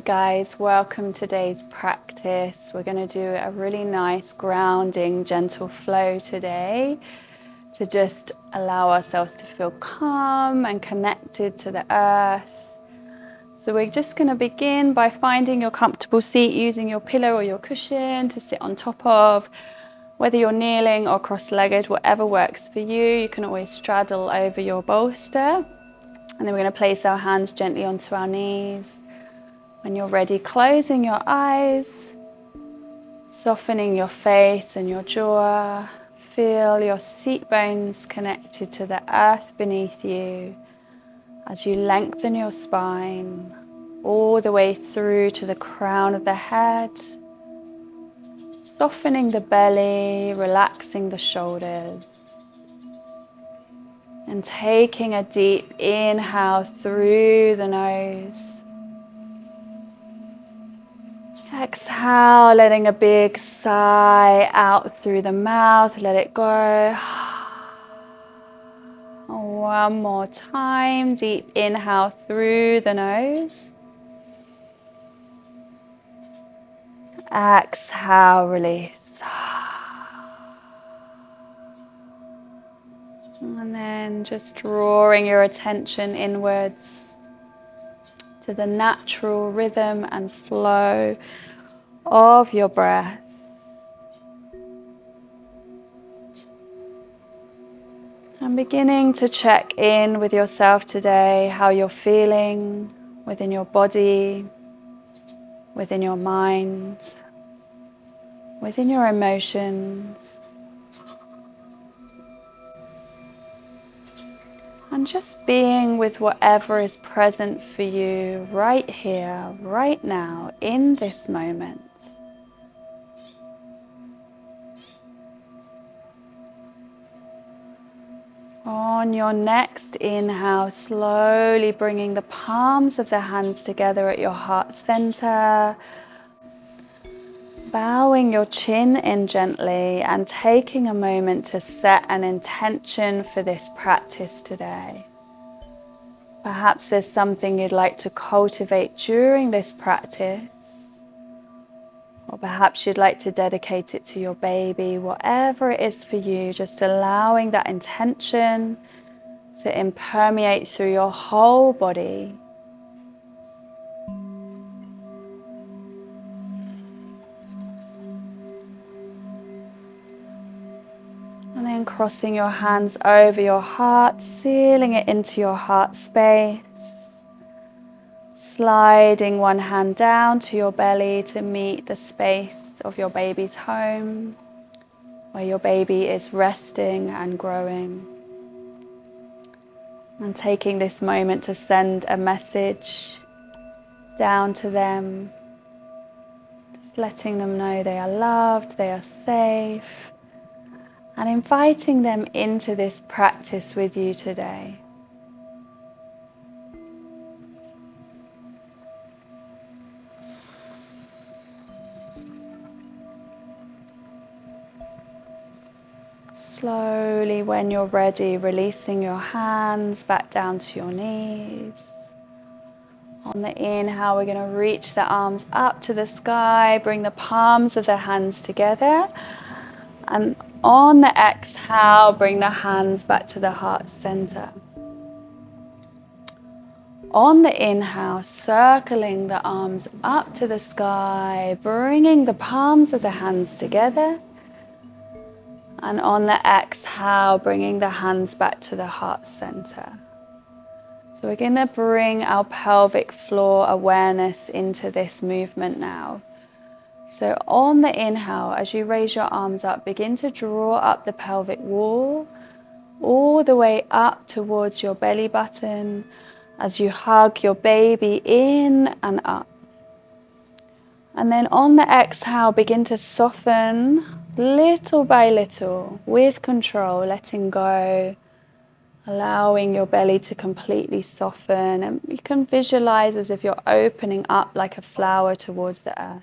Hey guys, welcome to today's practice. We're going to do a really nice grounding, gentle flow today to just allow ourselves to feel calm and connected to the earth. So we're just going to begin by finding your comfortable seat using your pillow or your cushion to sit on top of. Whether you're kneeling or cross-legged, whatever works for you. You can always straddle over your bolster. And then we're going to place our hands gently onto our knees. When you're ready, closing your eyes, softening your face and your jaw. Feel your seat bones connected to the earth beneath you as you lengthen your spine all the way through to the crown of the head, softening the belly, relaxing the shoulders, and taking a deep inhale through the nose. Exhale, letting a big sigh out through the mouth. Let it go. One more time. Deep inhale through the nose. Exhale, release. And then just drawing your attention inwards to the natural rhythm and flow of your breath. And beginning to check in with yourself today, how you're feeling within your body, within your mind, within your emotions. And just being with whatever is present for you right here, right now, in this moment. On your next inhale, slowly bringing the palms of the hands together at your heart center, bowing your chin in gently and taking a moment to set an intention for this practice today. Perhaps there's something you'd like to cultivate during this practice, or perhaps you'd like to dedicate it to your baby. Whatever it is for you, just allowing that intention to impermeate through your whole body. And then crossing your hands over your heart, sealing it into your heart space. Sliding one hand down to your belly to meet the space of your baby's home, where your baby is resting and growing. And taking this moment to send a message down to them. Just letting them know they are loved, they are safe. And inviting them into this practice with you today. Slowly, when you're ready, releasing your hands back down to your knees. On the inhale, we're going to reach the arms up to the sky, bring the palms of the hands together. And on the exhale, bring the hands back to the heart center. On the inhale, circling the arms up to the sky, bringing the palms of the hands together. And on the exhale, bringing the hands back to the heart center. So we're going to bring our pelvic floor awareness into this movement now. So on the inhale, as you raise your arms up, begin to draw up the pelvic wall, all the way up towards your belly button, as you hug your baby in and up. And then on the exhale, begin to soften little by little, with control, letting go, allowing your belly to completely soften. And you can visualize as if you're opening up like a flower towards the earth.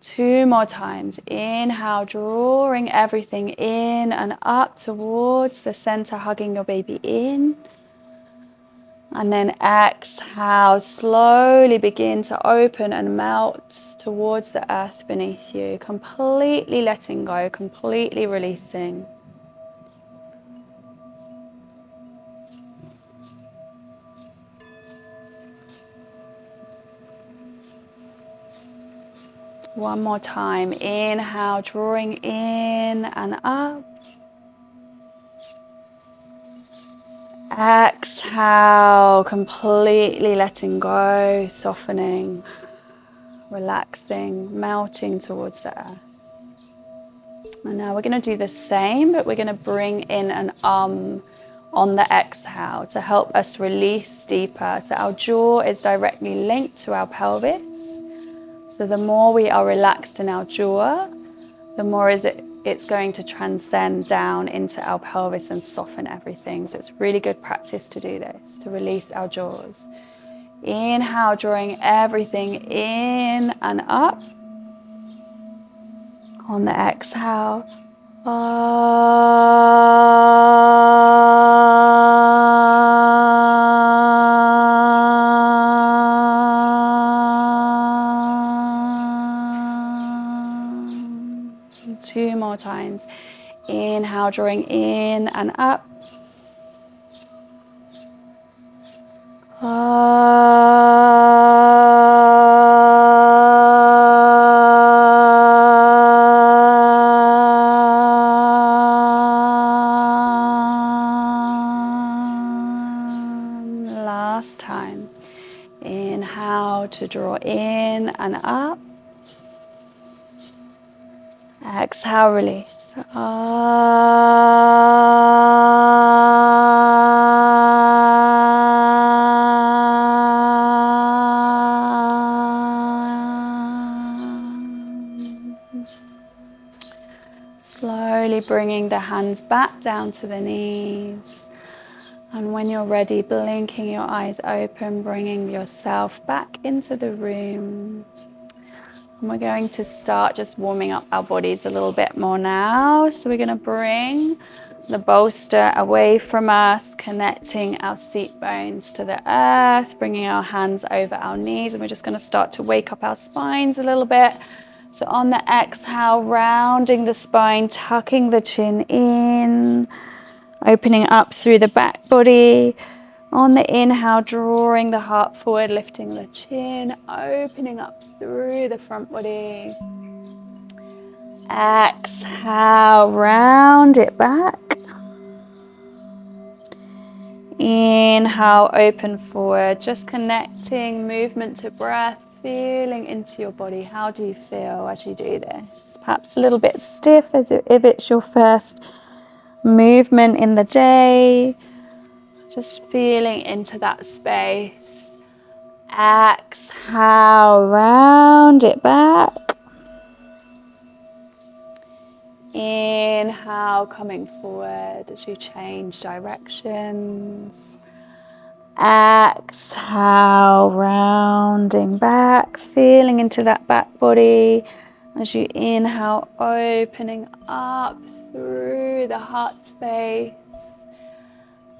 2 more times. Inhale, drawing everything in and up towards the center, hugging your baby in. And then exhale, slowly begin to open and melt towards the earth beneath you, completely letting go, completely releasing. One more time. Inhale, drawing in and up. Exhale, completely letting go, softening, relaxing, melting towards the earth. And now we're going to do the same, but we're going to bring in an on the exhale to help us release deeper. So our jaw is directly linked to our pelvis. So the more we are relaxed in our jaw, the more it's going to transcend down into our pelvis and soften everything. So it's really good practice to do this, to release our jaws. Inhale, drawing everything in and up. On the exhale, two more times. Inhale, drawing in and up. Last time. Inhale to draw in and up. Exhale, release. Slowly bringing the hands back down to the knees. And when you're ready, blinking your eyes open, bringing yourself back into the room. And we're going to start just warming up our bodies a little bit more now. So we're going to bring the bolster away from us, connecting our seat bones to the earth, bringing our hands over our knees. And we're just going to start to wake up our spines a little bit. So on the exhale, rounding the spine, tucking the chin in, opening up through the back body. On the inhale, drawing the heart forward, lifting the chin, opening up through the front body. Exhale, round it back. Inhale, open forward, just connecting movement to breath, feeling into your body. How do you feel as you do this? Perhaps a little bit stiff as if it's your first movement in the day. Just feeling into that space. Exhale, round it back. Inhale, coming forward as you change directions. Exhale, rounding back, feeling into that back body. As you inhale, opening up through the heart space.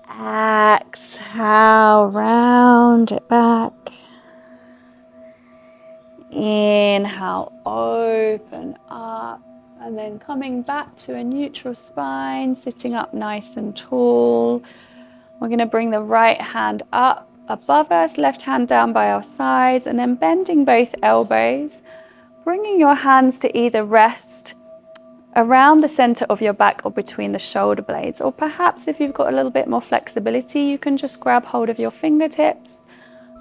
Exhale, round it back. Inhale, open up, and then coming back to a neutral spine, sitting up nice and tall. We're going to bring the right hand up above us, left hand down by our sides, and then bending both elbows, bringing your hands to either rest around the center of your back or between the shoulder blades, or perhaps if you've got a little bit more flexibility, you can just grab hold of your fingertips.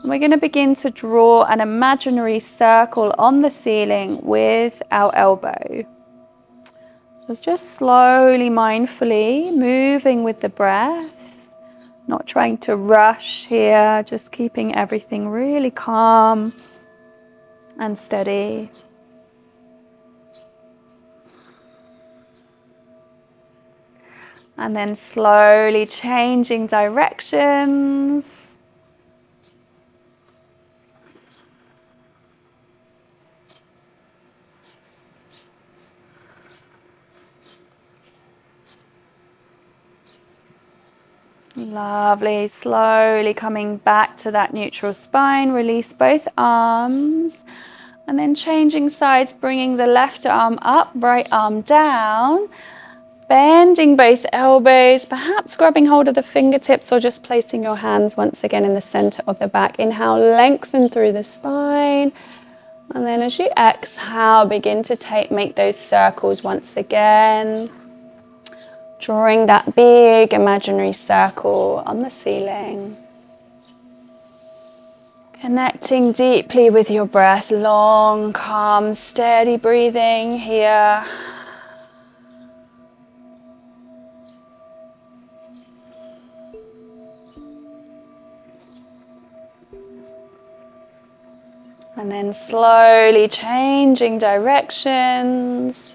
And we're going to begin to draw an imaginary circle on the ceiling with our elbow. So it's just slowly, mindfully moving with the breath, not trying to rush here, just keeping everything really calm and steady. And then slowly changing directions. Lovely. Slowly coming back to that neutral spine. Release both arms. And then changing sides, bringing the left arm up, right arm down. Bending both elbows, perhaps grabbing hold of the fingertips or just placing your hands once again in the center of the back. Inhale, lengthen through the spine. And then as you exhale, begin to make those circles once again. Drawing that big imaginary circle on the ceiling. Connecting deeply with your breath, long, calm, steady breathing here. And then slowly changing directions.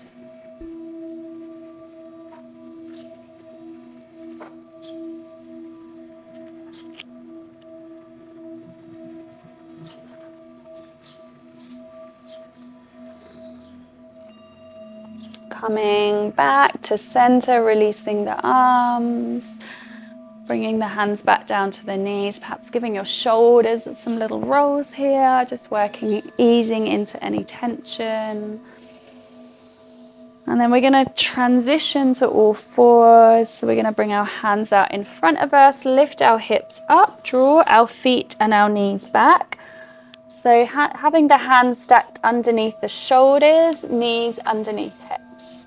Coming back to center, releasing the arms. Bringing the hands back down to the knees, perhaps giving your shoulders some little rolls here, just working, easing into any tension. And then we're going to transition to all fours. So we're going to bring our hands out in front of us, lift our hips up, draw our feet and our knees back. So having the hands stacked underneath the shoulders, knees underneath hips.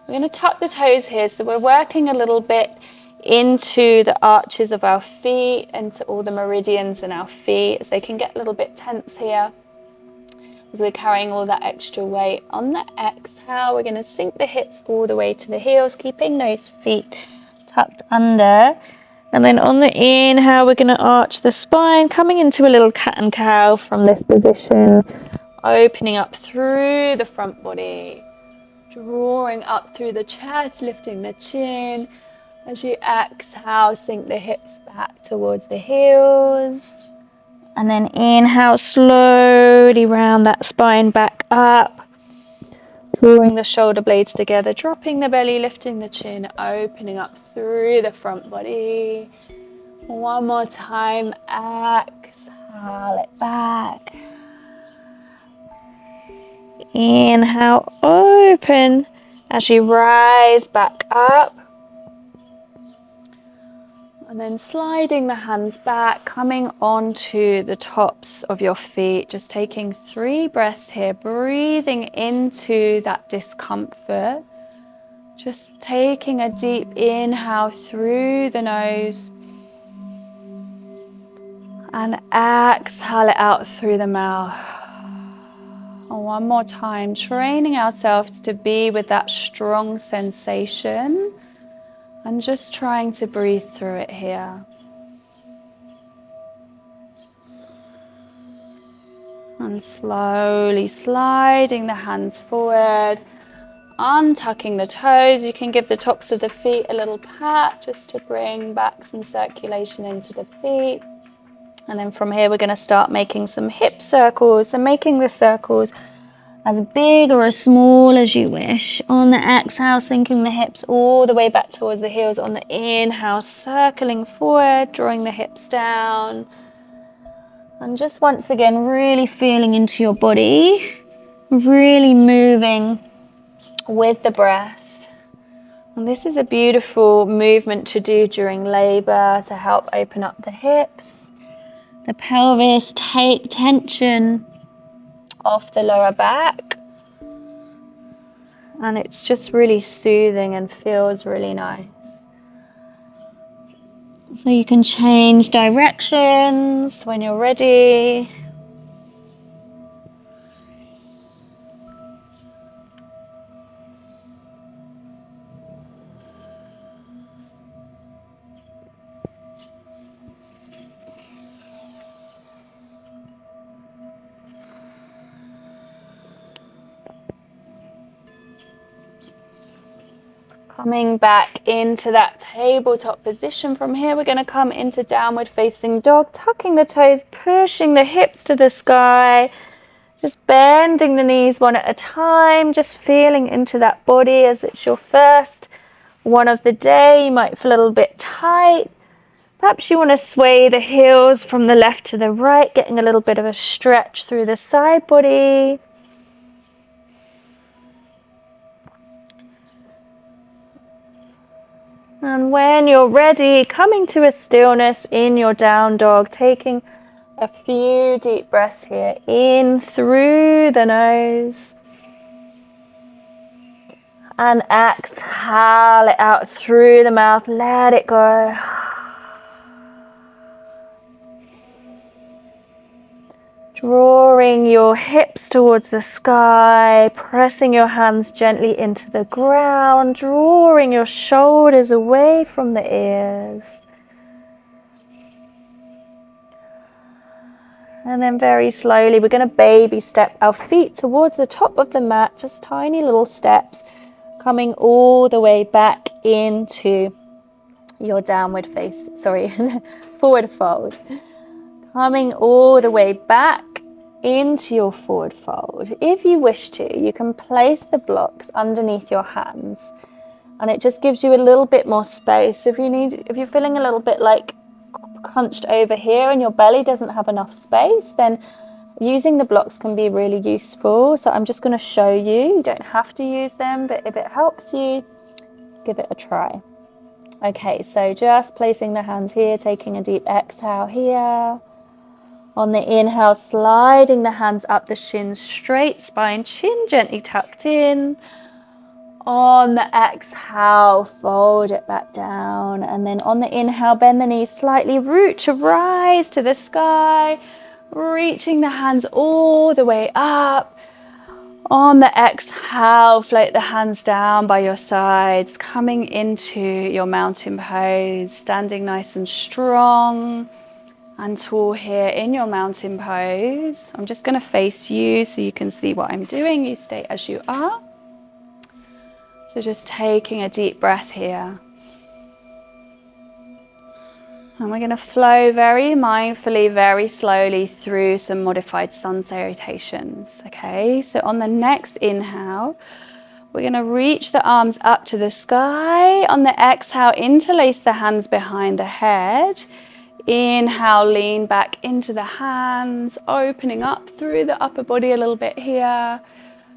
We're going to tuck the toes here, so we're working a little bit into the arches of our feet, into all the meridians in our feet, as they can get a little bit tense here as we're carrying all that extra weight. On the exhale, we're going to sink the hips all the way to the heels, keeping those feet tucked under. And then on the inhale, we're going to arch the spine, coming into a little cat and cow from this position, opening up through the front body. Drawing up through the chest, lifting the chin. As you exhale, sink the hips back towards the heels. And then inhale, slowly round that spine back up. Drawing the shoulder blades together, dropping the belly, lifting the chin, opening up through the front body. One more time, exhale it back. Inhale, open as you rise back up. And then sliding the hands back, coming onto the tops of your feet. Just taking 3 breaths here, breathing into that discomfort. Just taking a deep inhale through the nose. And exhale it out through the mouth. And one more time, training ourselves to be with that strong sensation and just trying to breathe through it here. And slowly sliding the hands forward, untucking the toes. You can give the tops of the feet a little pat just to bring back some circulation into the feet. And then from here, we're going to start making some hip circles. So making the circles as big or as small as you wish. On the exhale, sinking the hips all the way back towards the heels. On the inhale, circling forward, drawing the hips down. And just once again, really feeling into your body, really moving with the breath. And this is a beautiful movement to do during labor to help open up the hips, the pelvis, take tension off the lower back. And it's just really soothing and feels really nice. So you can change directions when you're ready. Coming back into that tabletop position. From here, we're going to come into downward facing dog, tucking the toes, pushing the hips to the sky, just bending the knees one at a time, just feeling into that body as it's your first one of the day. You might feel a little bit tight, Perhaps you want to sway the heels from the left to the right, getting a little bit of a stretch through the side body. And when you're ready, coming to a stillness in your down dog, taking a few deep breaths here, in through the nose. And exhale it out through the mouth, let it go. Drawing your hips towards the sky, pressing your hands gently into the ground, drawing your shoulders away from the ears. And then very slowly, we're going to baby step our feet towards the top of the mat, just tiny little steps, coming all the way back into your forward fold. Coming all the way back into your forward fold. If you wish to, you can place the blocks underneath your hands, and it just gives you a little bit more space. If you're feeling a little bit like hunched over here and your belly doesn't have enough space, then using the blocks can be really useful. So I'm just going to show you. You don't have to use them, but if it helps you, give it a try. Okay, so just placing the hands here, taking a deep exhale here. On the inhale, sliding the hands up the shins, straight spine, chin gently tucked in. On the exhale, fold it back down. And then on the inhale, bend the knees slightly, root to rise to the sky, reaching the hands all the way up. On the exhale, float the hands down by your sides, coming into your mountain pose, standing nice and strong and tall here in your mountain pose. I'm just going to face you so you can see what I'm doing. You stay as you are. So just taking a deep breath here. And we're going to flow very mindfully, very slowly through some modified sun salutations. Okay, so on the next inhale, we're going to reach the arms up to the sky. On the exhale, interlace the hands behind the head. Inhale, lean back into the hands, opening up through the upper body a little bit here.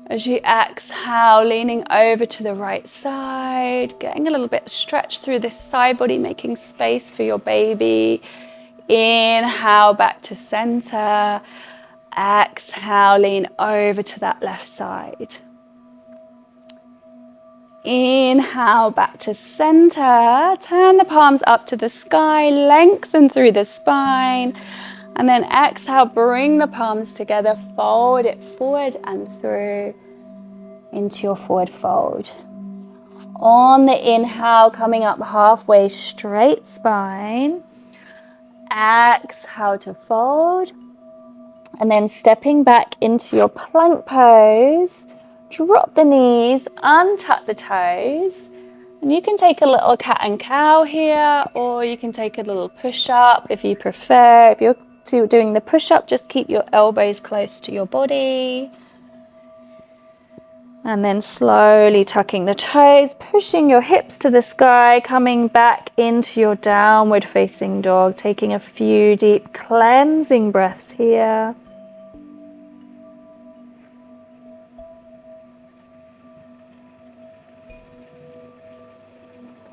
As you exhale, leaning over to the right side, getting a little bit stretched through this side body, making space for your baby. Inhale, back to center. Exhale, lean over to that left side. Inhale, back to center. Turn the palms up to the sky, lengthen through the spine. And then exhale, bring the palms together, fold it forward and through into your forward fold. On the inhale, coming up halfway, straight spine. Exhale to fold. And then stepping back into your plank pose. Drop the knees, untuck the toes. And you can take a little cat and cow here, or you can take a little push-up if you prefer. If you're doing the push-up, just keep your elbows close to your body. And then slowly tucking the toes, pushing your hips to the sky, coming back into your downward facing dog, taking a few deep cleansing breaths here.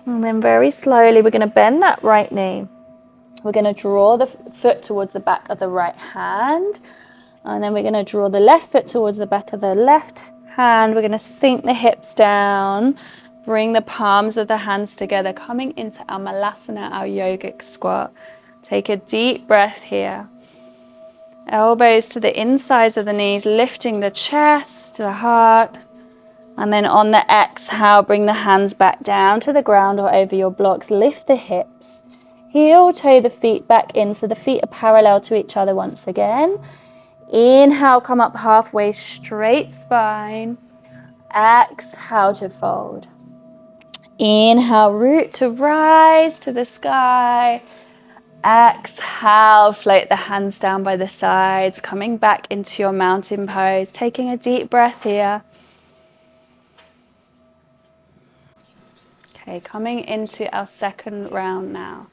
And then very slowly, we're going to bend that right knee. We're going to draw the foot towards the back of the right hand. And then we're going to draw the left foot towards the back of the left hand. We're going to sink the hips down. Bring the palms of the hands together, coming into our Malasana, our yogic squat. Take a deep breath here. Elbows to the insides of the knees, lifting the chest, the heart. And then on the exhale, bring the hands back down to the ground or over your blocks. Lift the hips. Heel toe the feet back in so the feet are parallel to each other once again. Inhale, come up halfway, straight spine. Exhale to fold. Inhale, root to rise to the sky. Exhale, float the hands down by the sides, coming back into your mountain pose, taking a deep breath here. Okay, coming into our second round now.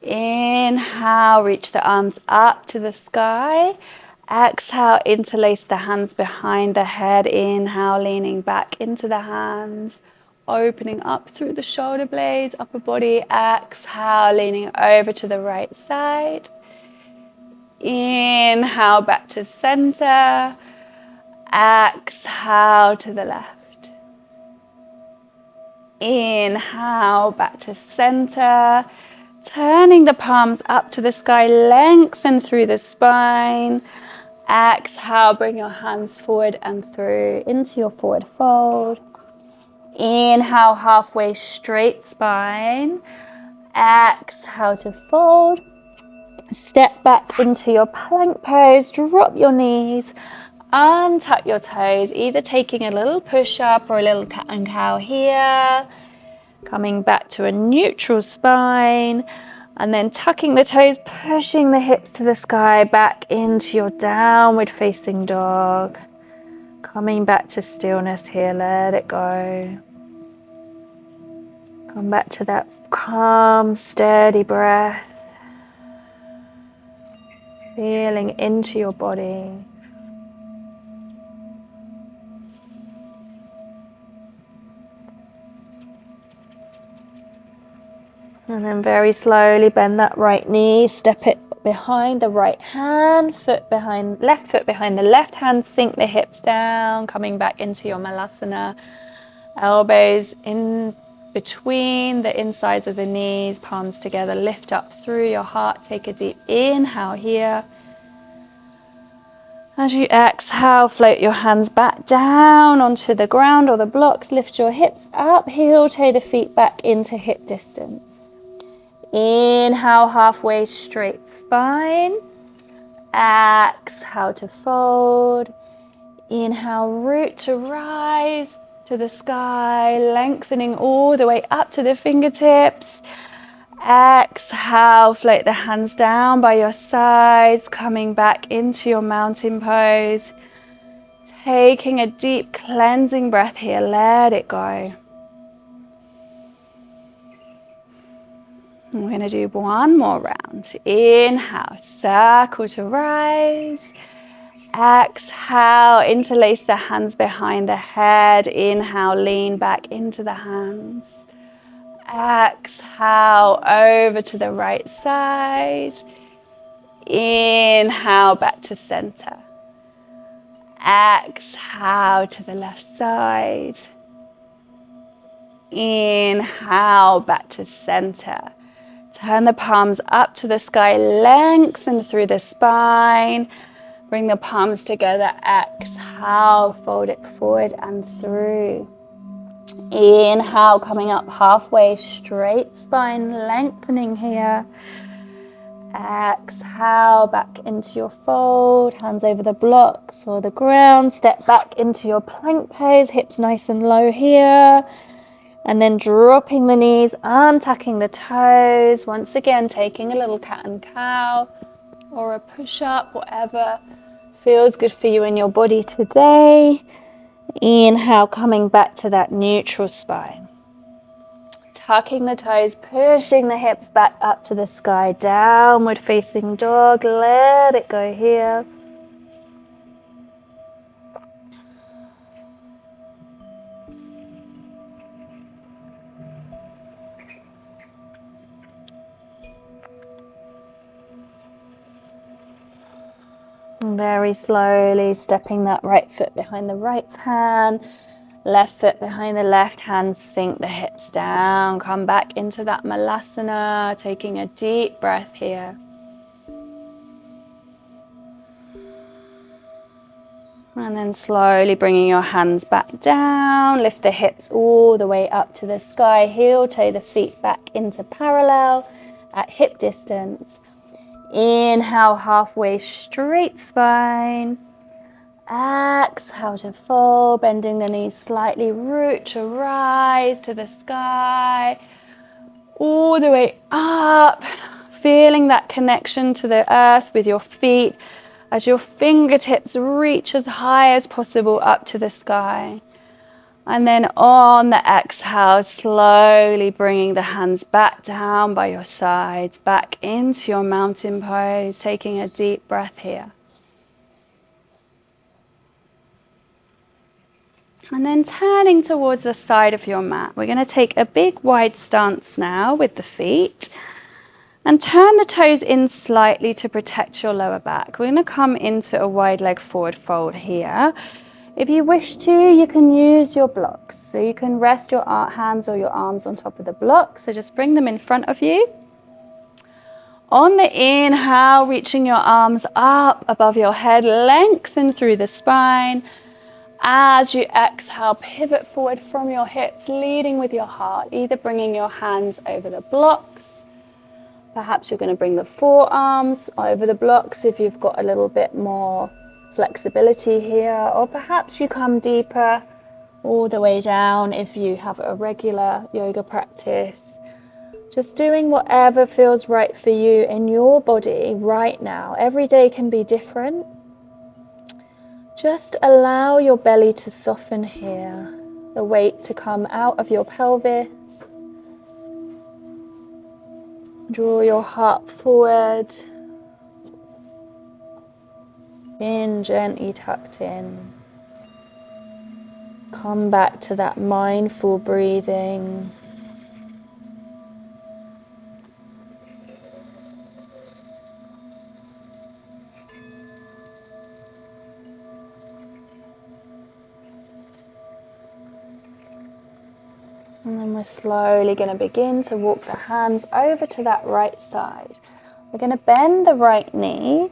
Inhale, reach the arms up to the sky. Exhale, interlace the hands behind the head. Inhale, leaning back into the hands, opening up through the shoulder blades, upper body. Exhale, leaning over to the right side. Inhale, back to center. Exhale to the left. Inhale, back to center. Turning the palms up to the sky, lengthen through the spine. Exhale, bring your hands forward and through into your forward fold. Inhale, halfway straight spine. Exhale to fold. Step back into your plank pose, drop your knees, untuck your toes, either taking a little push up or a little cat and cow here. Coming back to a neutral spine. And then tucking the toes, pushing the hips to the sky, back into your downward facing dog. Coming back to stillness here, let it go. Come back to that calm, steady breath. Feeling into your body. And then very slowly bend that right knee, step it behind the right hand, left foot behind the left hand, sink the hips down, coming back into your malasana. Elbows in between the insides of the knees, palms together, lift up through your heart. Take a deep inhale here. As you exhale, float your hands back down onto the ground or the blocks. Lift your hips up, heel toe the feet back into hip distance. Inhale, halfway straight spine. Exhale to fold. Inhale, root to rise to the sky, lengthening all the way up to the fingertips. Exhale, float the hands down by your sides, coming back into your mountain pose. Taking a deep cleansing breath here, let it go. We're going to do one more round. Inhale, circle to rise. Exhale, interlace the hands behind the head. Inhale, lean back into the hands. Exhale, over to the right side. Inhale, back to center. Exhale to the left side. Inhale, back to center. Turn the palms up to the sky, lengthen through the spine. Bring the palms together, exhale, fold it forward and through. Inhale, coming up halfway, straight spine, lengthening here. Exhale, back into your fold, hands over the blocks or the ground. Step back into your plank pose, hips nice and low here. And then dropping the knees, untucking the toes. Once again, taking a little cat and cow or a push-up, whatever feels good for you in your body today. Inhale, coming back to that neutral spine. Tucking the toes, pushing the hips back up to the sky. Downward facing dog, let it go here. Very slowly stepping that right foot behind the right hand, left foot behind the left hand, sink the hips down, come back into that malasana, taking a deep breath here. And then slowly bringing your hands back down, lift the hips all the way up to the sky, heel toe the feet back into parallel at hip distance. Inhale, halfway straight spine. Exhale to fold, bending the knees slightly, root to rise to the sky, all the way up, feeling that connection to the earth with your feet as your fingertips reach as high as possible up to the sky. And then on the exhale, slowly bringing the hands back down by your sides, back into your mountain pose, taking a deep breath here. And then turning towards the side of your mat. We're going to take a big wide stance now with the feet. And turn the toes in slightly to protect your lower back. We're going to come into a wide leg forward fold here. If you wish to, you can use your blocks. So you can rest your hands or your arms on top of the blocks. So just bring them in front of you. On the inhale, reaching your arms up above your head, lengthen through the spine. As you exhale, pivot forward from your hips, leading with your heart, either bringing your hands over the blocks. Perhaps you're going to bring the forearms over the blocks if you've got a little bit more flexibility here, or perhaps you come deeper all the way down if you have a regular yoga practice. Just doing whatever feels right for you in your body right now. Every day can be different. Just allow your belly to soften here, the weight to come out of your pelvis. Draw your heart forward. In, gently tucked in. Come back to that mindful breathing. And then we're slowly going to begin to walk the hands over to that right side. We're going to bend the right knee,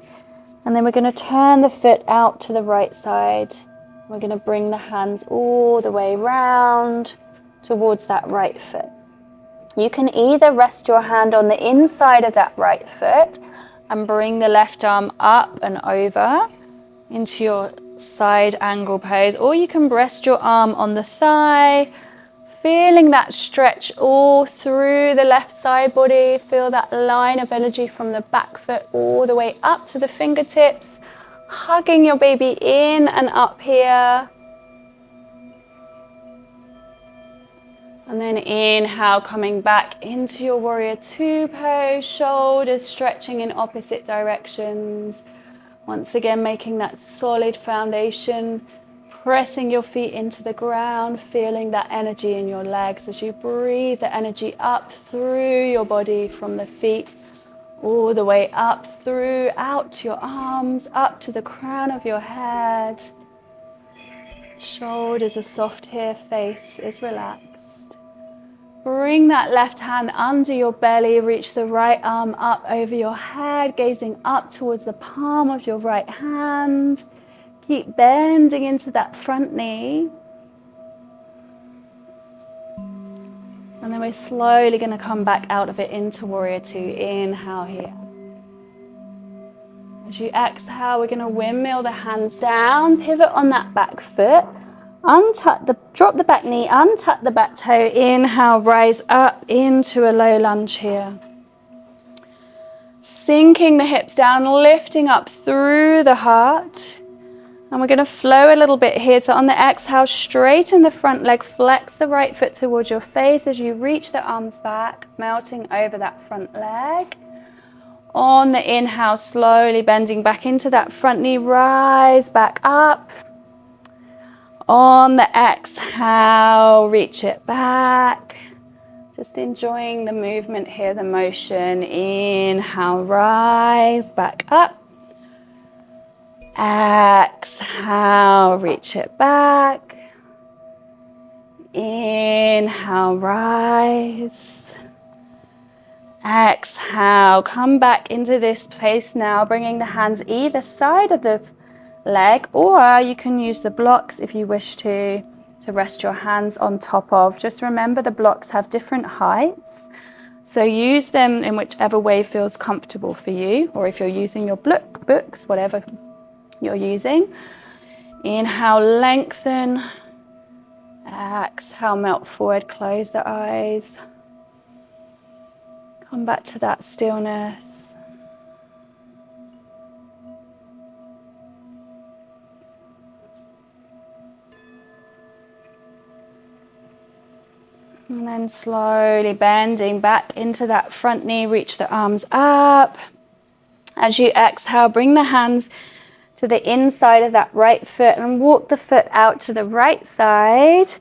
and then we're going to turn the foot out to the right side. We're going to bring the hands all the way round towards that right foot. You can either rest your hand on the inside of that right foot and bring the left arm up and over into your side angle pose, or you can rest your arm on the thigh, feeling that stretch all through the left side body. Feel that line of energy from the back foot all the way up to the fingertips, hugging your baby in and up here. And then inhale, coming back into your warrior two pose, shoulders stretching in opposite directions. Once again, making that solid foundation, pressing your feet into the ground, feeling that energy in your legs as you breathe the energy up through your body from the feet all the way up through, out to your arms, up to the crown of your head. Shoulders are soft here, face is relaxed. Bring that left hand under your belly, reach the right arm up over your head, gazing up towards the palm of your right hand. Keep bending into that front knee. And then we're slowly going to come back out of it into warrior two. Inhale here. As you exhale, we're going to windmill the hands down, pivot on that back foot. Drop the back knee, untuck the back toe. Inhale, rise up into a low lunge here. Sinking the hips down, lifting up through the heart. And we're going to flow a little bit here. So on the exhale, straighten the front leg, flex the right foot towards your face as you reach the arms back, melting over that front leg. On the inhale, slowly bending back into that front knee, rise back up. On the exhale, reach it back. Just enjoying the movement here, the motion. Inhale, rise back up. Exhale, reach it back. Inhale, rise. Exhale, come back into this place now, bringing the hands either side of the leg, or you can use the blocks if you wish to rest your hands on top of. Just remember the blocks have different heights, so use them in whichever way feels comfortable for you, or if you're using your books, whatever you're using. Inhale, lengthen. Exhale, melt forward, close the eyes. Come back to that stillness. And then slowly bending back into that front knee, reach the arms up. As you exhale, bring the hands to the inside of that right foot and walk the foot out to the right side.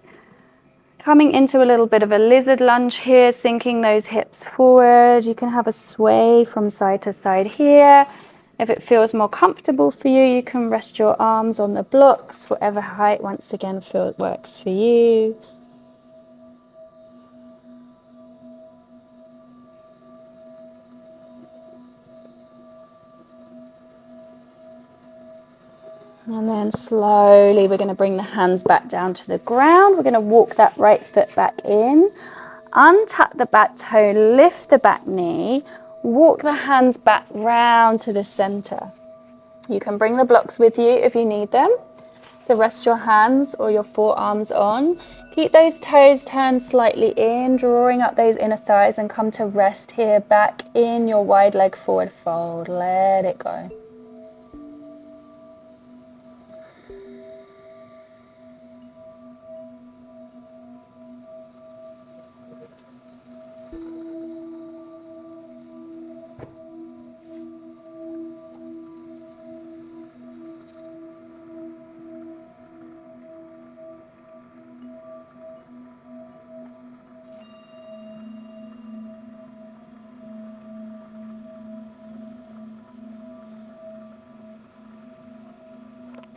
Coming into a little bit of a lizard lunge here, sinking those hips forward. You can have a sway from side to side here. If it feels more comfortable for you, you can rest your arms on the blocks, whatever height once again works for you. And then slowly we're going to bring the hands back down to the ground. We're going to walk that right foot back in. Untuck the back toe, lift the back knee, walk the hands back round to the center. You can bring the blocks with you if you need them to rest your hands or your forearms on. Keep those toes turned slightly in, drawing up those inner thighs, and come to rest here back in your wide leg forward fold. Let it go.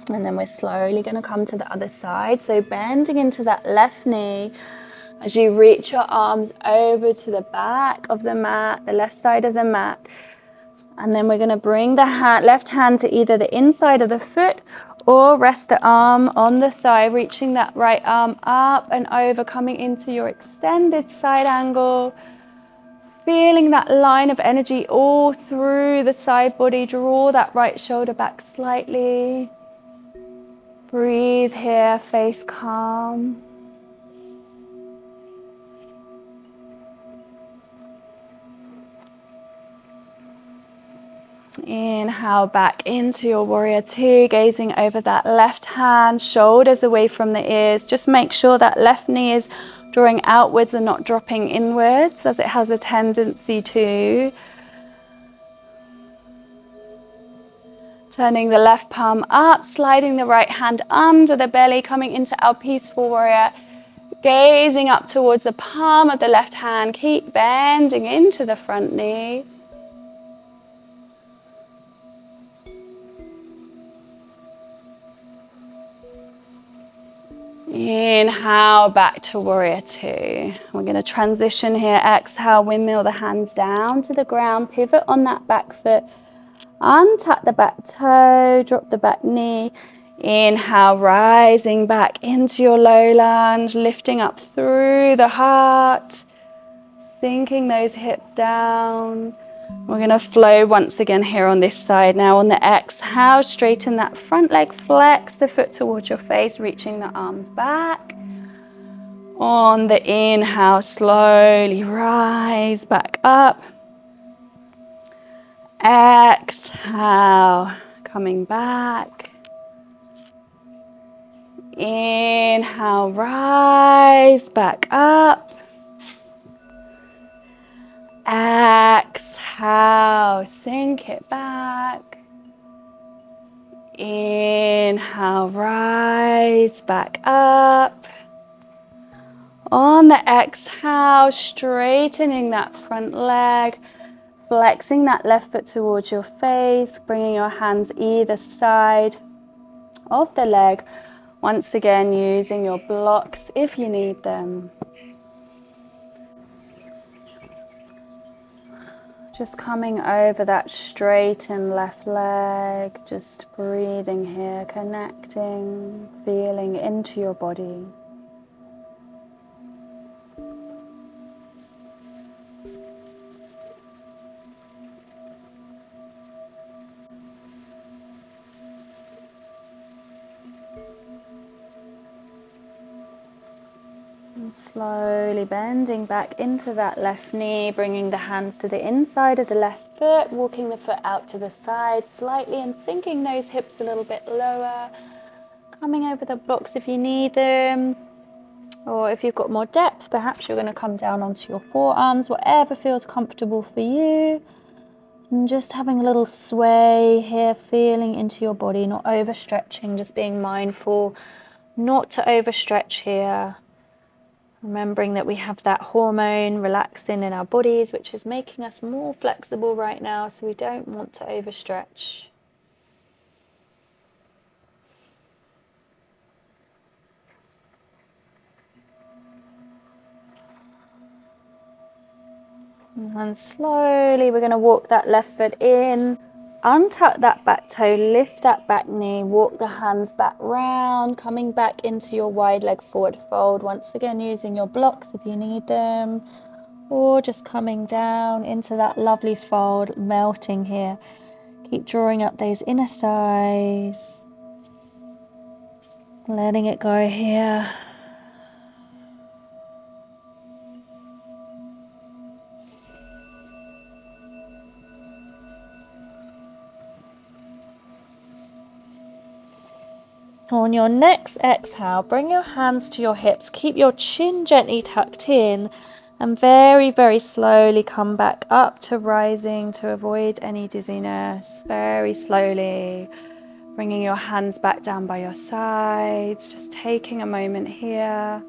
And then we're slowly going to come to the other side. So bending into that left knee as you reach your arms over to the back of the mat, the left side of the mat. And then we're going to bring the left hand to either the inside of the foot or rest the arm on the thigh, reaching that right arm up and over, coming into your extended side angle. Feeling that line of energy all through the side body. Draw that right shoulder back slightly. Breathe here, face calm. Inhale back into your warrior two, gazing over that left hand, shoulders away from the ears. Just make sure that left knee is drawing outwards and not dropping inwards, as it has a tendency to. Turning the left palm up, sliding the right hand under the belly, coming into our peaceful warrior. Gazing up towards the palm of the left hand, keep bending into the front knee. Inhale back to warrior two. We're going to transition here. Exhale, windmill the hands down to the ground, pivot on that back foot, untuck the back toe, drop the back knee. Inhale, rising back into your low lunge, lifting up through the heart, sinking those hips down. We're going to flow once again here on this side. Now on the exhale, straighten that front leg, flex the foot towards your face, reaching the arms back. On the inhale, slowly rise back up. Exhale, coming back. Inhale, rise back up. Exhale, sink it back. Inhale, rise back up. On the exhale, straightening that front leg, flexing that left foot towards your face, bringing your hands either side of the leg. Once again, using your blocks if you need them. Just coming over that straightened left leg, just breathing here, connecting, feeling into your body. And slowly bending back into that left knee, bringing the hands to the inside of the left foot, walking the foot out to the side slightly and sinking those hips a little bit lower. Coming over the blocks if you need them, or Or if you've got more depth, perhaps you're going to come down onto your forearms, whatever feels comfortable for you. And just having a little sway here, feeling into your body, not overstretching, just being mindful not to overstretch here. Remembering that we have that hormone relaxing in our bodies, which is making us more flexible right now, so we don't want to overstretch. And slowly we're going to walk that left foot in, untuck that back toe, lift that back knee, walk the hands back round, coming back into your wide leg forward fold. Once again, using your blocks if you need them, or just coming down into that lovely fold, melting here. Keep drawing up those inner thighs, letting it go here. On your next exhale, bring your hands to your hips. Keep your chin gently tucked in and very, very slowly come back up to rising to avoid any dizziness. Very slowly, bringing your hands back down by your sides, just taking a moment here.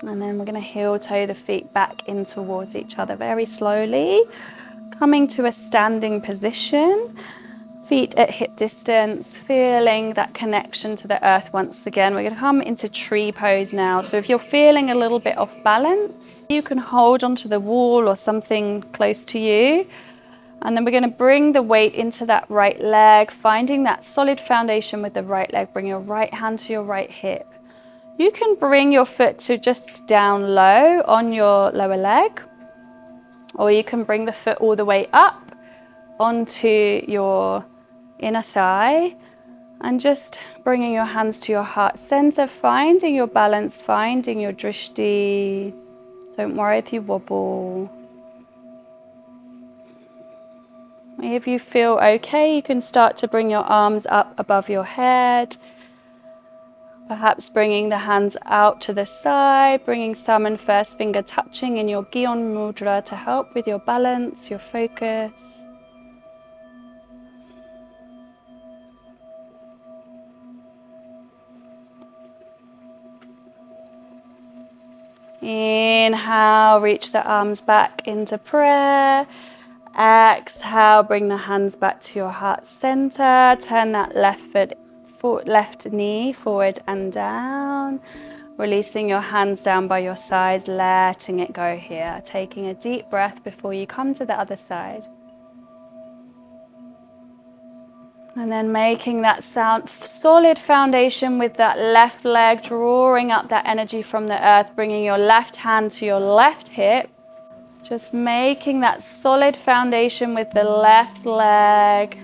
And then we're going to heel toe the feet back in towards each other very slowly, coming to a standing position. Feet at hip distance, feeling that connection to the earth once again. We're going to come into tree pose now. So if you're feeling a little bit off balance, you can hold onto the wall or something close to you. And then we're going to bring the weight into that right leg, finding that solid foundation with the right leg. Bring your right hand to your right hip. You can bring your foot to just down low on your lower leg, or you can bring the foot all the way up onto your inner thigh, and just bringing your hands to your heart center, finding your balance, finding your drishti. Don't worry if you wobble. If you feel okay, you can start to bring your arms up above your head, perhaps bringing the hands out to the side, bringing thumb and first finger touching in your Gyan Mudra to help with your balance, your focus. Inhale, reach the arms back into prayer. Exhale, bring the hands back to your heart center. Turn that left knee forward and down. Releasing your hands down by your sides, letting it go here. Taking a deep breath before you come to the other side. And then making that solid foundation with that left leg, drawing up that energy from the earth, bringing your left hand to your left hip. Just making that solid foundation with the left leg,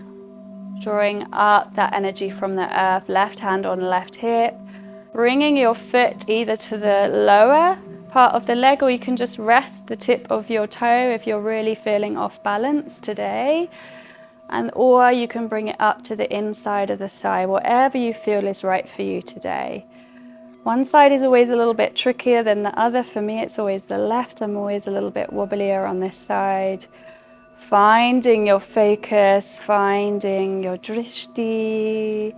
drawing up that energy from the earth, left hand on left hip. Bringing your foot either to the lower part of the leg, or you can just rest the tip of your toe if you're really feeling off balance today. Or you can bring it up to the inside of the thigh, whatever you feel is right for you today. One side is always a little bit trickier than the other. For me, it's always the left. I'm always a little bit wobblier on this side. Finding your focus, finding your drishti.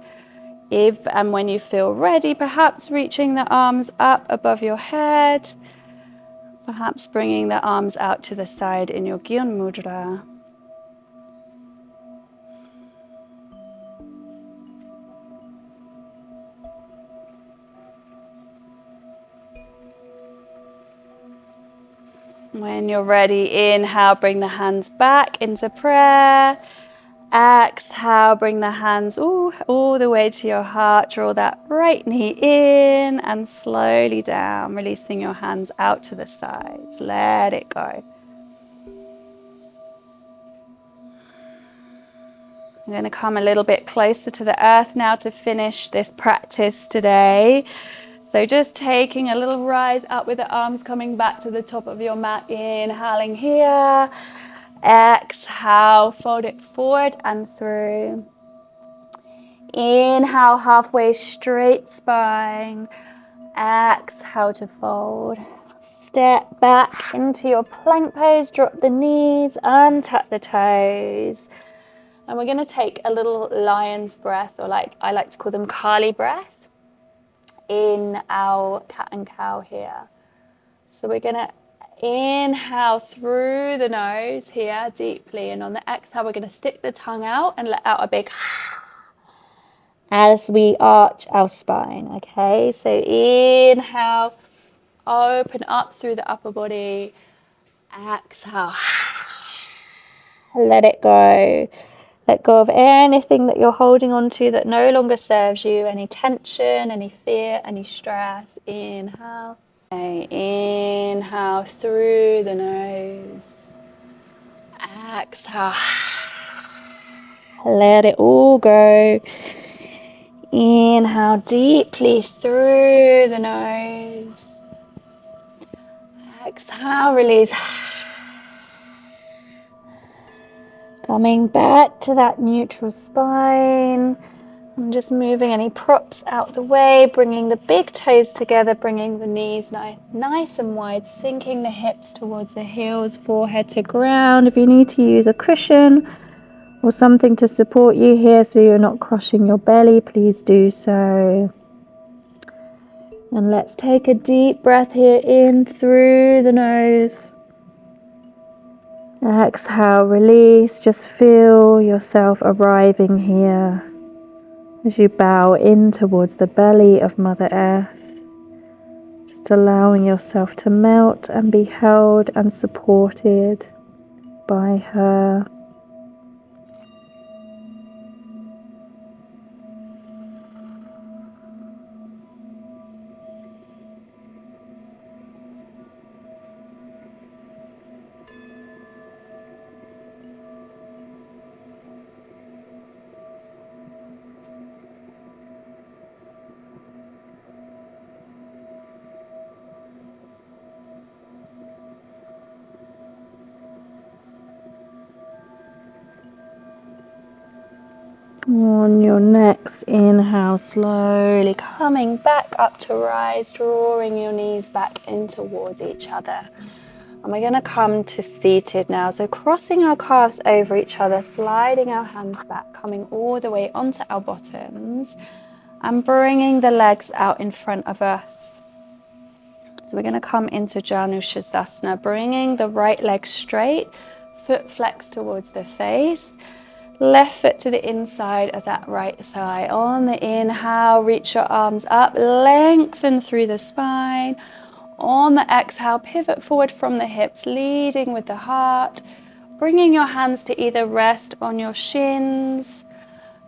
If and when you feel ready, perhaps reaching the arms up above your head. Perhaps bringing the arms out to the side in your Gyan Mudra. When you're ready, inhale, bring the hands back into prayer. Exhale, bring the hands all the way to your heart. Draw that right knee in and slowly down, releasing your hands out to the sides. Let it go. I'm going to come a little bit closer to the earth now to finish this practice today. So just taking a little rise up with the arms coming back to the top of your mat. Inhaling here. Exhale, fold it forward and through. Inhale, halfway straight spine. Exhale to fold. Step back into your plank pose. Drop the knees, untuck the toes. And we're going to take a little lion's breath, or like I like to call them Kali breath, in our cat and cow here. So we're going to inhale through the nose here deeply, and on the exhale we're going to stick the tongue out and let out a big as we arch our spine. Okay, so inhale, open up through the upper body. Exhale, let it go. Let go of anything that you're holding on to that no longer serves you, any tension, any fear, any stress. Inhale. Okay, inhale through the nose. Exhale. Let it all go. Inhale deeply through the nose. Exhale, release. Coming back to that neutral spine. I'm just moving any props out the way, bringing the big toes together, bringing the knees nice and wide, sinking the hips towards the heels, forehead to ground. If you need to use a cushion or something to support you here so you're not crushing your belly, please do so. And let's take a deep breath here in through the nose. Exhale, release. Just feel yourself arriving here as you bow in towards the belly of Mother Earth. Just allowing yourself to melt and be held and supported by her. On your next inhale, slowly coming back up to rise, drawing your knees back in towards each other. And we're going to come to seated now. So crossing our calves over each other, sliding our hands back, coming all the way onto our bottoms, and bringing the legs out in front of us. So we're going to come into Janu Shasana, bringing the right leg straight, foot flexed towards the face. Left foot to the inside of that right thigh. On the inhale, reach your arms up, lengthen through the spine. On the exhale, pivot forward from the hips, leading with the heart. Bringing your hands to either rest on your shins,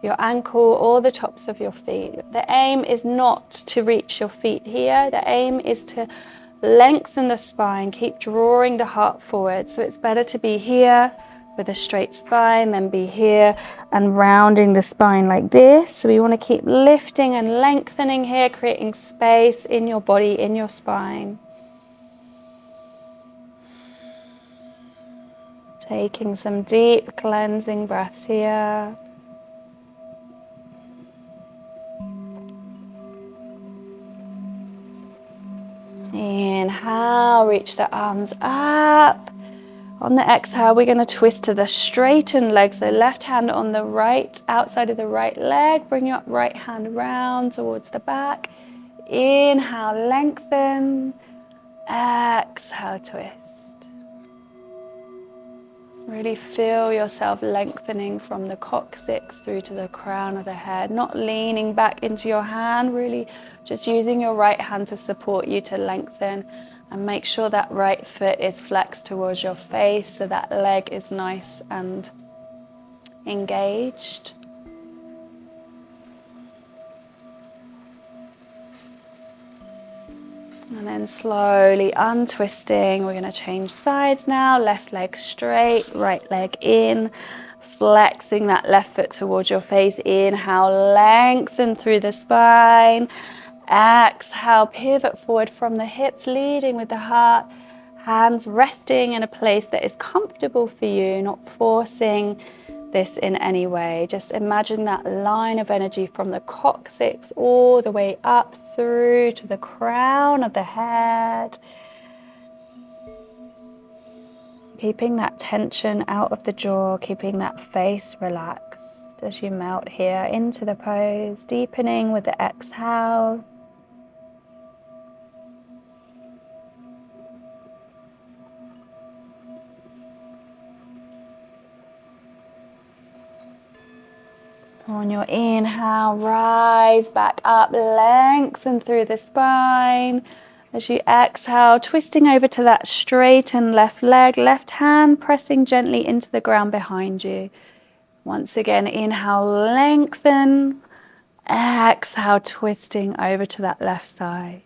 your ankle, or the tops of your feet. The aim is not to reach your feet here. The aim is to lengthen the spine, keep drawing the heart forward. So it's better to be here with a straight spine than be here and rounding the spine like this. So we want to keep lifting and lengthening here, creating space in your body, in your spine. Taking some deep cleansing breaths here. Inhale, reach the arms up. On the exhale, we're going to twist to the straightened leg. So left hand on the right, outside of the right leg. Bring your right hand round towards the back. Inhale, lengthen. Exhale, twist. Really feel yourself lengthening from the coccyx through to the crown of the head. Not leaning back into your hand, really just using your right hand to support you to lengthen. And make sure that right foot is flexed towards your face so that leg is nice and engaged. And then slowly untwisting. We're going to change sides now. Left leg straight, right leg in. Flexing that left foot towards your face. Inhale, lengthen through the spine. Exhale, pivot forward from the hips, leading with the heart. Hands resting in a place that is comfortable for you, not forcing this in any way. Just imagine that line of energy from the coccyx all the way up through to the crown of the head. Keeping that tension out of the jaw, keeping that face relaxed as you melt here into the pose, deepening with the exhale. On your inhale, rise back up, lengthen through the spine. As you exhale, twisting over to that straighten left leg, left hand pressing gently into the ground behind you. Once again, inhale, lengthen. Exhale, twisting over to that left side.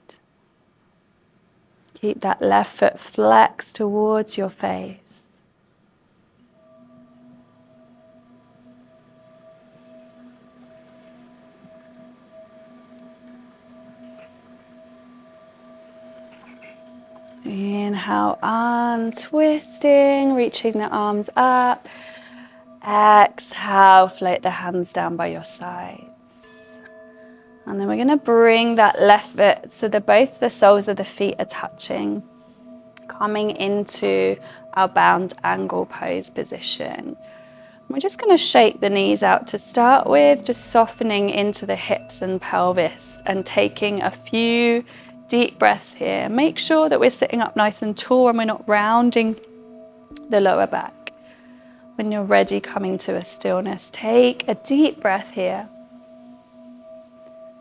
Keep that left foot flexed towards your face. Inhale, untwisting, reaching the arms up. Exhale, float the hands down by your sides. And then we're going to bring that left foot so that both the soles of the feet are touching, coming into our bound angle pose position. We're just going to shake the knees out to start with, just softening into the hips and pelvis and taking a few deep breaths here. Make sure that we're sitting up nice and tall and we're not rounding the lower back. When you're ready, coming to a stillness, take a deep breath here.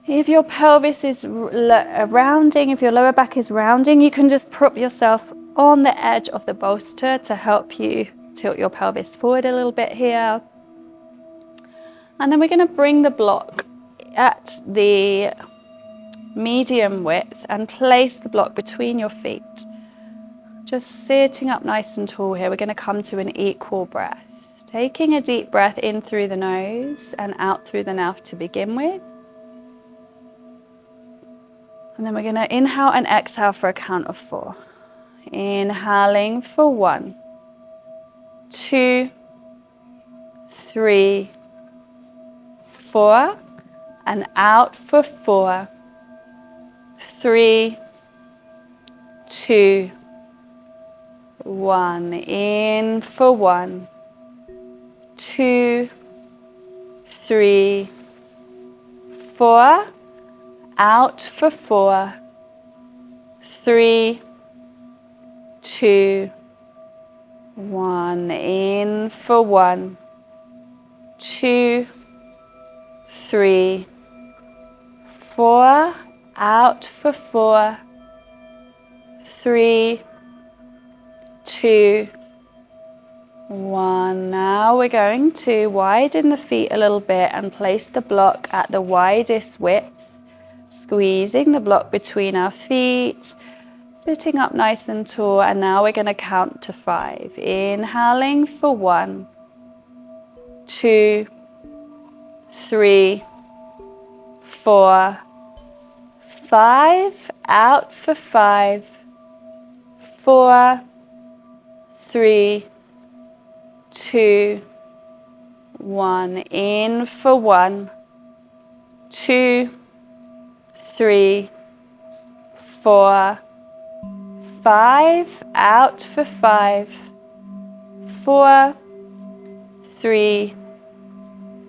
If your pelvis is rounding, if your lower back is rounding, you can just prop yourself on the edge of the bolster to help you tilt your pelvis forward a little bit here. And then we're going to bring the block at the medium width and place the block between your feet. Just sitting up nice and tall here. We're going to come to an equal breath. Taking a deep breath in through the nose and out through the mouth to begin with. And then we're going to inhale and exhale for a count of 4. Inhaling for 1, 2, 3, 4, and out for 4, 3, 2, 1. In for 1, 2, 3, 4, out for 4, 3, 2, 1. In for 1, 2, 3, 4, out for 4, 3, 2, 1. Now we're going to widen the feet a little bit and place the block at the widest width, squeezing the block between our feet, sitting up nice and tall. And now we're going to count to 5. Inhaling for 1, 2, 3, 4, 5, out for 5, 4, 3, 2, 1. In for 1, 2, 3, 4, 5, out for 5, 4, 3,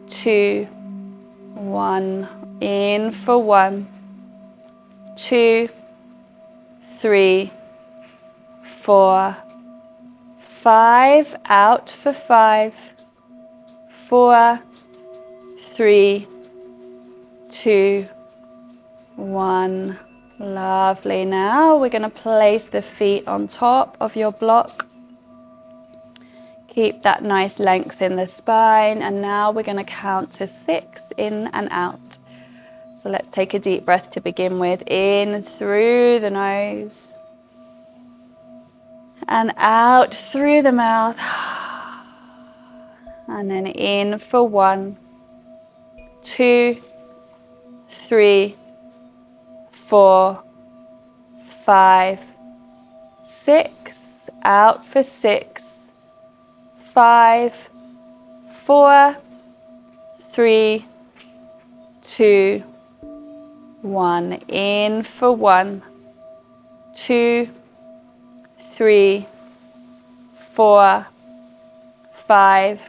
2, 1. In for 1, 2, 3, 4, 5, out for 5, 4, 3, 2, 1. Lovely. Now we're going to place the feet on top of your block. Keep that nice length in the spine. And now we're going to count to 6 in and out. So let's take a deep breath to begin with. In through the nose. And out through the mouth. And then in for 1, 2, 3, 4, 5, 6, out for 6, 5, 4, 3, 2, 1. In for 1, 2, 3, 4, 5,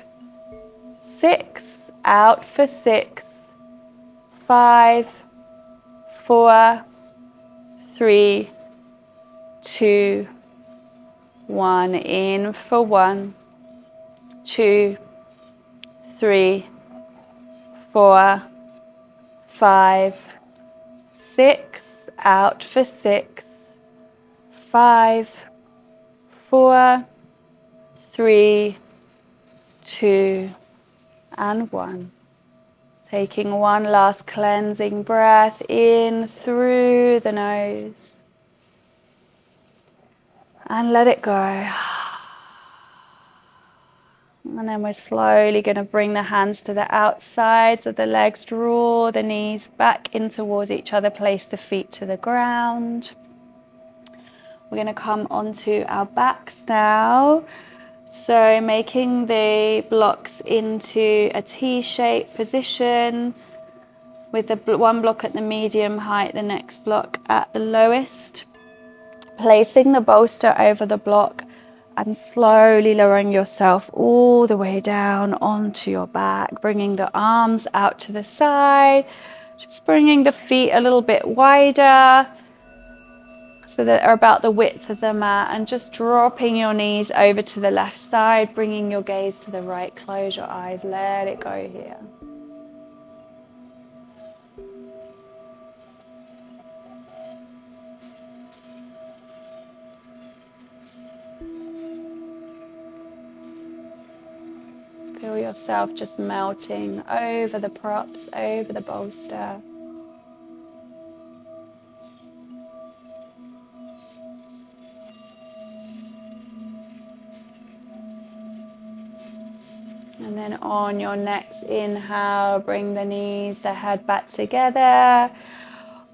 6. Out for 6, 5, 4, 3, 2, 1. In for 1, 2, 3, 4, 5, 6. Out for 6, 5, 4, 3, 2, and 1. Taking one last cleansing breath in through the nose. And let it go. And then we're slowly going to bring the hands to the outsides of the legs. Draw the knees back in towards each other. Place the feet to the ground. We're going to come onto our backs now. So making the blocks into a T-shaped position with the one block at the medium height, the next block at the lowest. Placing the bolster over the block and slowly lowering yourself all the way down onto your back, bringing the arms out to the side, just bringing the feet a little bit wider so that they're about the width of the mat, and just dropping your knees over to the left side, bringing your gaze to the right. Close your eyes, let it go here. Feel yourself just melting over the props, over the bolster. And then on your next inhale, bring the knees, the head back together.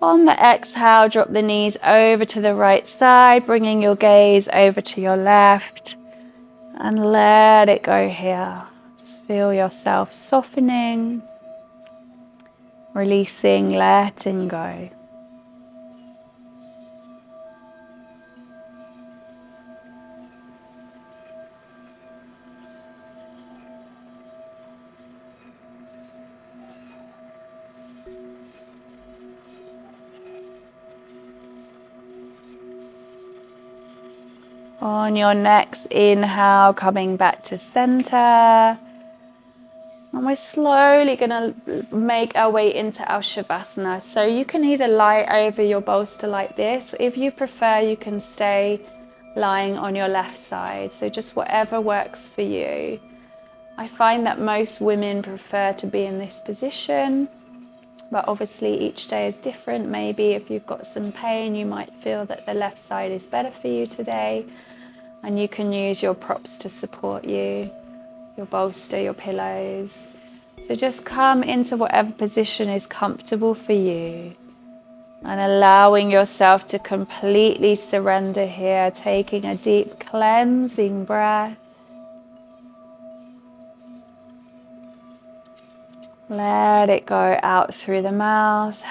On the exhale, drop the knees over to the right side, bringing your gaze over to your left. And let it go here. Just feel yourself softening, releasing, letting go. On your next inhale, coming back to center. And we're slowly going to make our way into our Shavasana. So you can either lie over your bolster like this. If you prefer, you can stay lying on your left side. So just whatever works for you. I find that most women prefer to be in this position, but obviously each day is different. Maybe if you've got some pain, you might feel that the left side is better for you today. And you can use your props to support you, your bolster, your pillows. So just come into whatever position is comfortable for you and allowing yourself to completely surrender here, taking a deep cleansing breath. Let it go out through the mouth.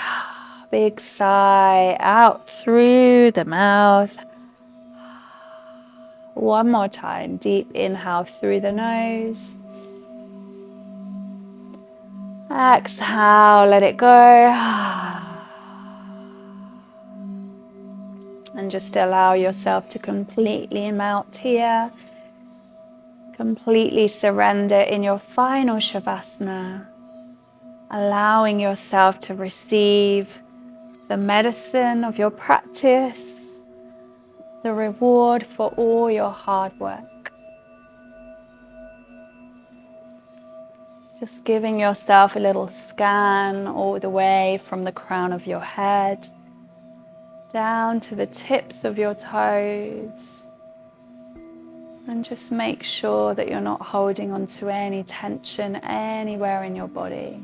Big sigh out through the mouth. One more time, deep inhale through the nose. Exhale, let it go. And just allow yourself to completely melt here. Completely surrender in your final Shavasana. Allowing yourself to receive the medicine of your practice, the reward for all your hard work. Just giving yourself a little scan all the way from the crown of your head down to the tips of your toes. And just make sure that you're not holding on to any tension anywhere in your body.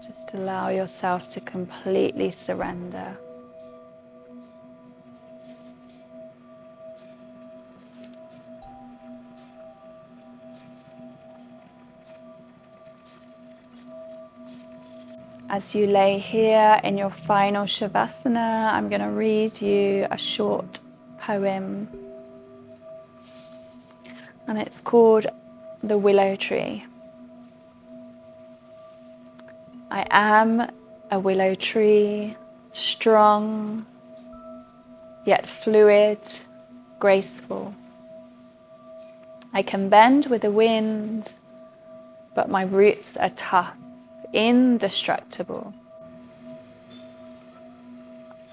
Just allow yourself to completely surrender. As you lay here in your final Shavasana, I'm going to read you a short poem, and it's called The Willow Tree. I am a willow tree, strong, yet fluid, graceful. I can bend with the wind, but my roots are tough, indestructible.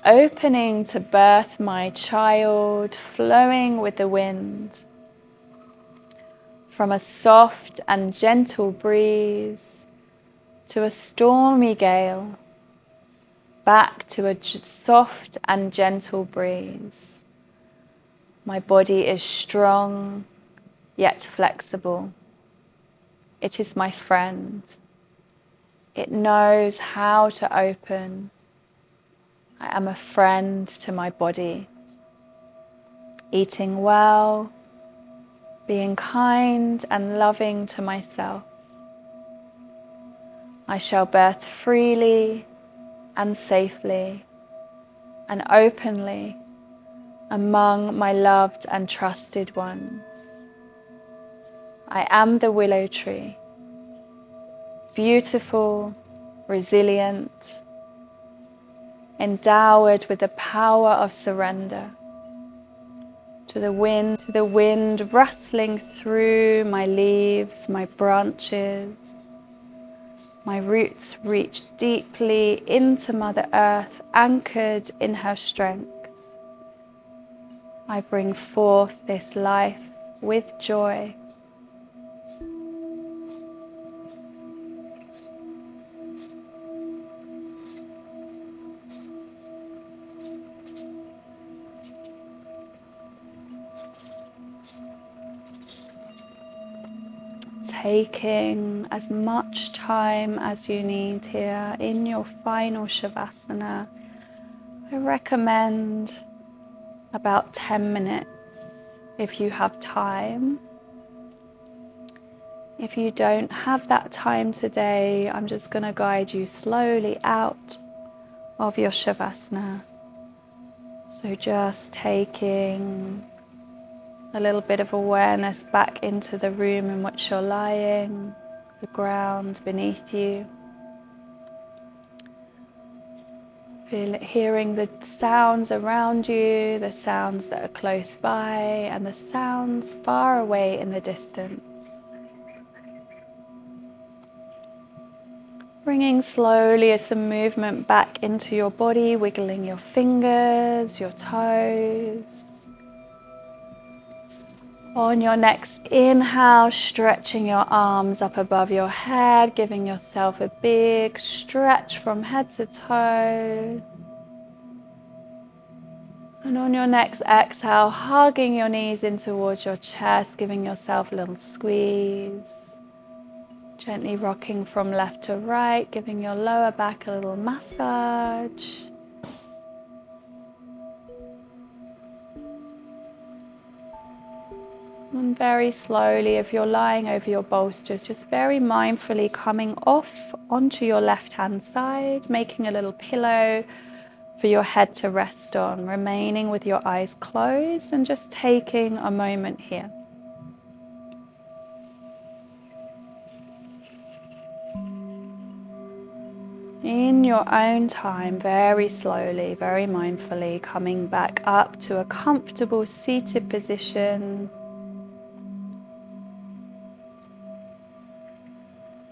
Opening to birth my child, flowing with the wind. From a soft and gentle breeze to a stormy gale, back to a soft and gentle breeze. My body is strong, yet flexible. It is my friend. It knows how to open. I am a friend to my body. Eating well, being kind and loving to myself. I shall birth freely and safely and openly among my loved and trusted ones. I am the willow tree, beautiful, resilient, endowed with the power of surrender to the wind rustling through my leaves, my branches. My roots reach deeply into Mother Earth, anchored in her strength. I bring forth this life with joy. Taking as much time as you need here in your final Shavasana. I recommend about 10 minutes if you have time. If you don't have that time today, I'm just going to guide you slowly out of your Shavasana. So just taking a little bit of awareness back into the room in which you're lying, the ground beneath you. Hearing the sounds around you, the sounds that are close by, and the sounds far away in the distance. Bringing slowly some movement back into your body, wiggling your fingers, your toes. On your next inhale, stretching your arms up above your head, giving yourself a big stretch from head to toe. And on your next exhale, hugging your knees in towards your chest, giving yourself a little squeeze. Gently rocking from left to right, giving your lower back a little massage. And very slowly, if you're lying over your bolsters, just very mindfully coming off onto your left-hand side, making a little pillow for your head to rest on, remaining with your eyes closed and just taking a moment here. In your own time, very slowly, very mindfully, coming back up to a comfortable seated position.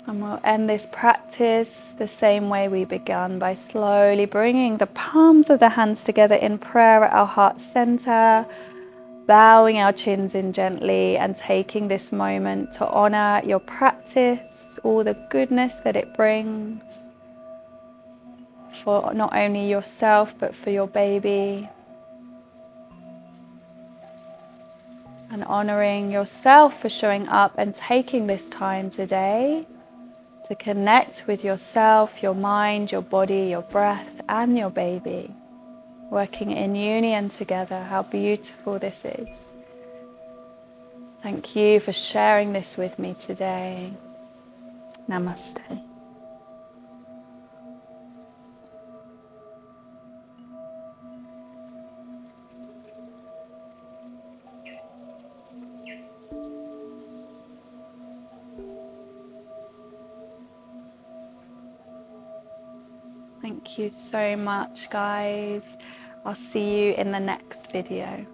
And we'll end this practice the same way we began, by slowly bringing the palms of the hands together in prayer at our heart center, bowing our chins in gently and taking this moment to honor your practice, all the goodness that it brings for not only yourself but for your baby. And honoring yourself for showing up and taking this time today to connect with yourself, your mind, your body, your breath, and your baby, working in union together. How beautiful this is. Thank you for sharing this with me today. Namaste. Thank you so much, guys. I'll see you in the next video.